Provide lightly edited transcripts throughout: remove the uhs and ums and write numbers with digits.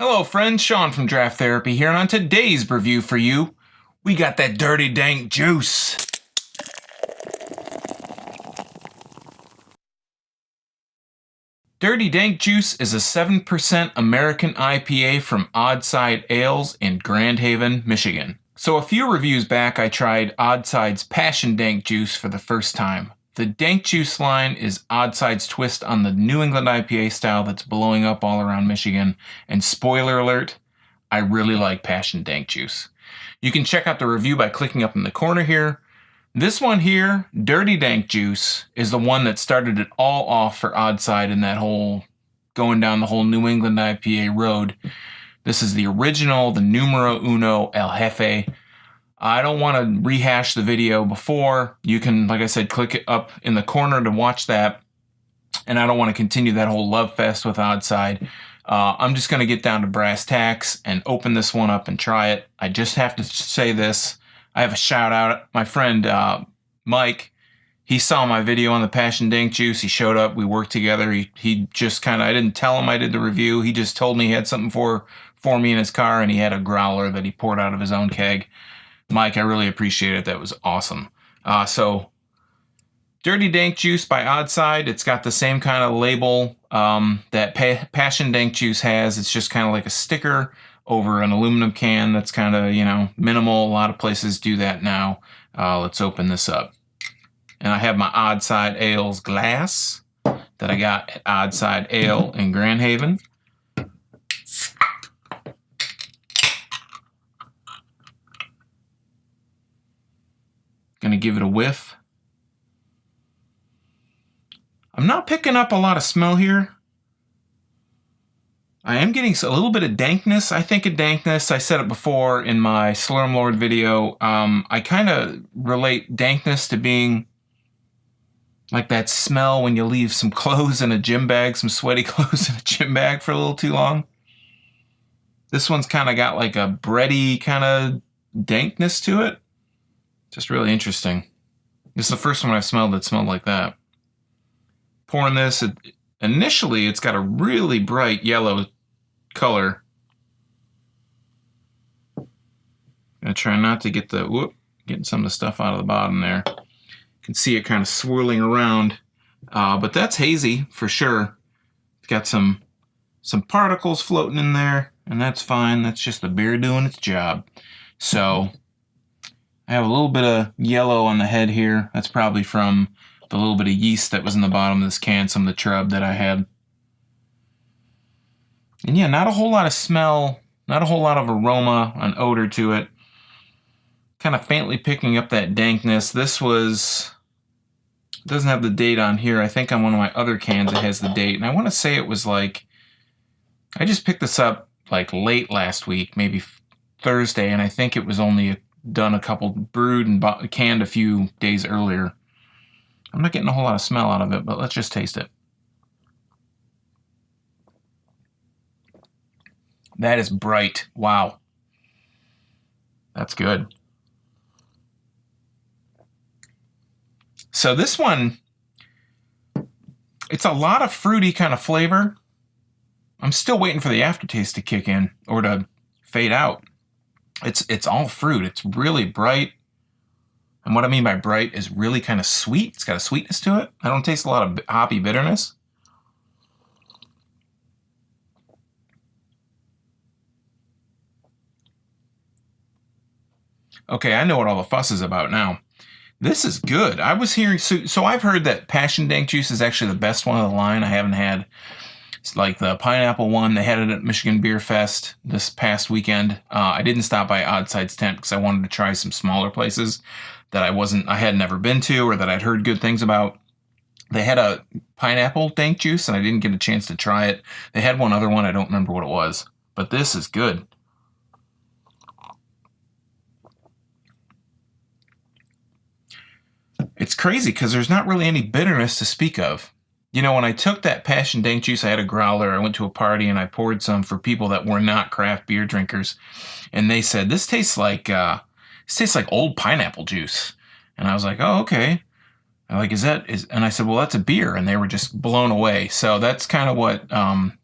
Hello friends, Sean from Draft Therapy here, and on today's review for you, we got that Dirty Dank Juice. Dirty Dank Juice is a 7% American IPA from Oddside Ales in Grand Haven, Michigan. So a few reviews back, I tried Oddside's Passion Dank Juice for the first time. The Dank Juice line is Oddside's twist on the New England IPA style that's blowing up all around Michigan. And spoiler alert, I really like Passion Dank Juice. You can check out the review by clicking up in the corner here. This one here, Dirty Dank Juice, is the one that started it all off for Oddside in that whole, going down the whole New England IPA road. This is the original, the numero uno El Jefe. I don't want to rehash the video before. You can, like I said, click it up in the corner to watch that. And I don't want to continue that whole love fest with Oddside. I'm just going to get down to brass tacks and open this one up and try it. I just have to say this. I have a shout out. My friend Mike, he saw my video on the Passion Dank Juice. He showed up. We worked together. He just kind of, I didn't tell him I did the review. He just told me he had something for me in his car, and he had a growler that he poured out of his own keg. Mike, I really appreciate it. That was awesome. So, Dirty Dank Juice by Oddside. It's got the same kind of label that Passion Dank Juice has. It's just kind of like a sticker over an aluminum can that's kind of, minimal. A lot of places do that now. Let's open this up. And I have my Oddside Ales glass that I got at Oddside Ale in Grand Haven. Gonna give it a whiff. I'm not picking up a lot of smell here. I am getting a little bit of dankness. I think of dankness. I said it before in my Slurm Lord video. I kind of relate dankness to being like that smell when you leave some clothes in a gym bag, some sweaty clothes in a gym bag for a little too long. This one's kind of got like a bready kind of dankness to it. Just really interesting. This is the first one I've smelled that smelled like that. Pouring this, initially it's got a really bright yellow color. Gonna try not to get getting some of the stuff out of the bottom there. You can see it kind of swirling around, but that's hazy for sure. It's got some particles floating in there, and that's fine. That's just the beer doing its job. So I have a little bit of yellow on the head here. That's probably from the little bit of yeast that was in the bottom of this can, some of the trub that I had. And yeah, not a whole lot of smell, not a whole lot of aroma and odor to it. Kind of faintly picking up that dankness. This was, it doesn't have the date on here. I think on one of my other cans it has the date. And I want to say it was like, I just picked this up like late last week, maybe Thursday, and I think it was only done a couple, brewed and canned a few days earlier. I'm not getting a whole lot of smell out of it, but let's just taste it. That is bright. Wow. That's good. So this one, it's a lot of fruity kind of flavor. I'm still waiting for the aftertaste to kick in or to fade out. It's all fruit. It's really bright. And what I mean by bright is really kind of sweet. It's got a sweetness to it. I don't taste a lot of hoppy bitterness. Okay, I know what all the fuss is about now. This is good. I was hearing, so I've heard that Passion Dank Juice is actually the best one of the line. I haven't had, it's like the pineapple one. They had it at Michigan Beer Fest this past weekend. I didn't stop by Oddside's tent because I wanted to try some smaller places that I had never been to or that I'd heard good things about. They had a pineapple dank juice and I didn't get a chance to try it. They had one other one. I don't remember what it was, but this is good. It's crazy because there's not really any bitterness to speak of. You know, when I took that Passion Dank Juice, I had a growler. I went to a party and I poured some for people that were not craft beer drinkers. And they said, this tastes like old pineapple juice. And I was like, oh, okay. And like, and I said, well, that's a beer. And they were just blown away. So that's kind of what,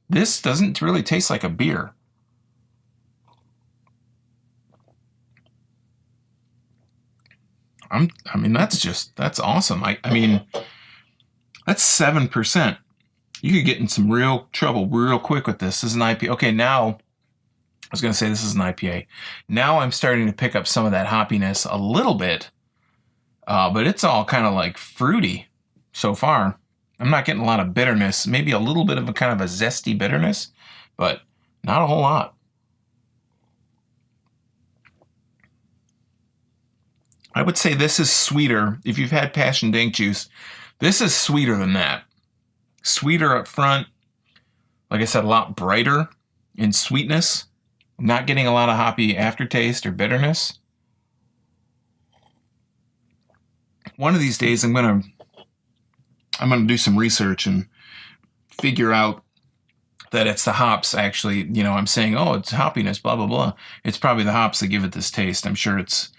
this doesn't really taste like a beer. I mean, that's awesome. I mean, that's 7%. You could get in some real trouble real quick with this. This is an IPA. Okay, now, I was going to say this is an IPA. Now I'm starting to pick up some of that hoppiness a little bit, but it's all kind of like fruity so far. I'm not getting a lot of bitterness. Maybe a little bit of a kind of a zesty bitterness, but not a whole lot. I would say this is sweeter. If you've had Passion Dank Juice, this is sweeter than that. Sweeter up front. Like I said, a lot brighter in sweetness. Not getting a lot of hoppy aftertaste or bitterness. One of these days I'm gonna do some research and figure out that it's the hops actually. You know, I'm saying, oh, it's hoppiness, blah, blah, blah. It's probably the hops that give it this taste. I'm sure it's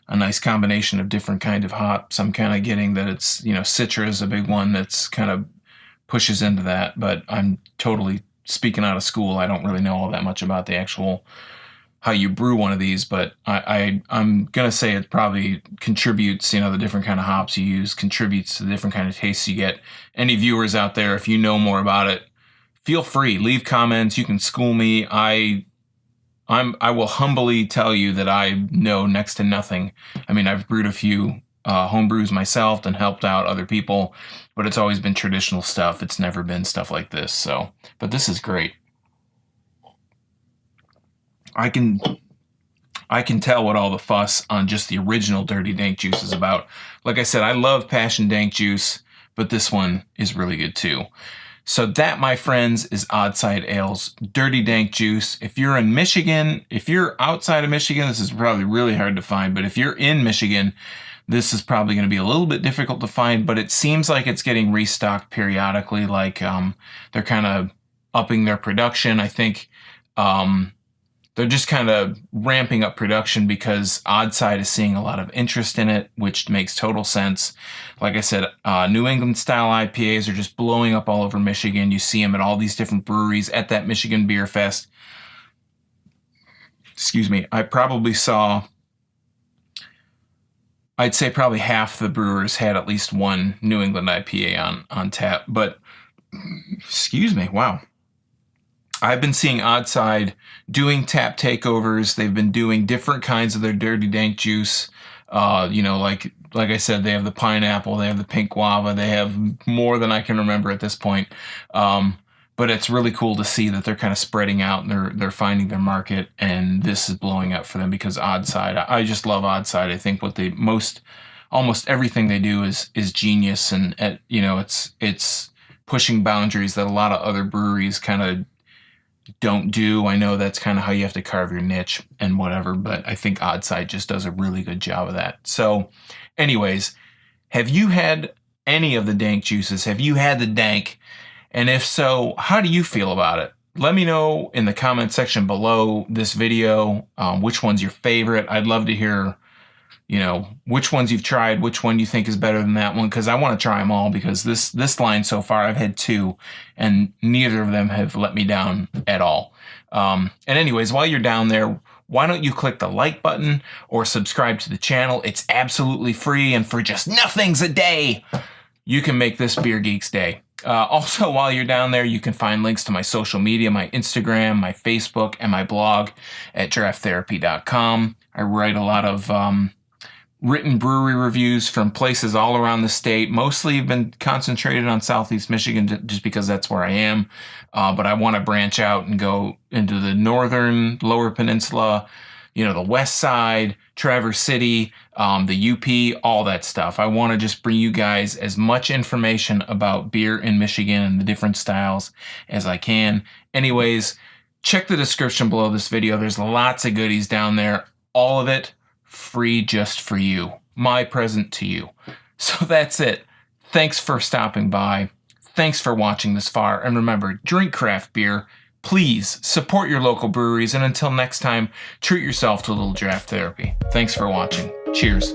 a nice combination of different kind of hops. I'm kind of getting that it's, you know, Citra is a big one that's kind of pushes into that, but I'm totally speaking out of school. I don't really know all that much about the actual how you brew one of these, but I'm gonna say it probably contributes, you know, the different kind of hops you use contributes to the different kind of tastes you get. Any viewers out there, if you know more about it, feel free, leave comments. You can school me. I will humbly tell you that I know next to nothing. I mean, I've brewed a few home brews myself and helped out other people, but it's always been traditional stuff. It's never been stuff like this. So, but this is great. I can tell what all the fuss on just the original Dirty Dank Juice is about. Like I said, I love Passion Dank Juice, but this one is really good too. So that, my friends, is Odd Side Ale's Dirty Dank Juice. If you're in Michigan, if you're outside of Michigan, this is probably really hard to find. But if you're in Michigan, this is probably going to be a little bit difficult to find. But it seems like it's getting restocked periodically. Like they're kind of upping their production. I think they're just kind of ramping up production because Odd Side is seeing a lot of interest in it, which makes total sense. Like I said, New England style IPAs are just blowing up all over Michigan. You see them at all these different breweries at that Michigan Beer Fest. Excuse me. I probably saw, I'd say probably half the brewers had at least one New England IPA on tap. But, excuse me, wow. I've been seeing Odd Side doing tap takeovers. They've been doing different kinds of their Dirty Dank Juice. You know, like I said, they have the pineapple, they have the pink guava, they have more than I can remember at this point. But it's really cool to see that they're kind of spreading out and they're finding their market, and this is blowing up for them because Odd Side. I just love Odd Side. I think what they almost everything they do is genius, and you know, it's pushing boundaries that a lot of other breweries kind of don't do. I know that's kind of how you have to carve your niche and whatever, but I think Odd Side just does a really good job of that. So anyways, have you had any of the dank juices? Have you had the dank? And if so, how do you feel about it? Let me know in the comment section below this video which one's your favorite. I'd love to hear, you know, which ones you've tried, which one you think is better than that one, because I want to try them all, because this line so far, I've had two, and neither of them have let me down at all. And anyways, while you're down there, why don't you click the like button or subscribe to the channel? It's absolutely free, and for just nothings a day, you can make this Beer Geek's day. Also, while you're down there, you can find links to my social media, my Instagram, my Facebook, and my blog at drafttherapy.com. I write a lot of written brewery reviews from places all around the state. Mostly have been concentrated on Southeast Michigan just because that's where I am. But I want to branch out and go into the northern Lower Peninsula, you know, the West Side, Traverse City, the UP, all that stuff. I want to just bring you guys as much information about beer in Michigan and the different styles as I can. Anyways, check the description below this video. There's lots of goodies down there. All of it free just for you. My present to you. So that's it. Thanks for stopping by. Thanks for watching this far. And remember, drink craft beer. Please support your local breweries. And until next time, treat yourself to a little draft therapy. Thanks for watching. Cheers.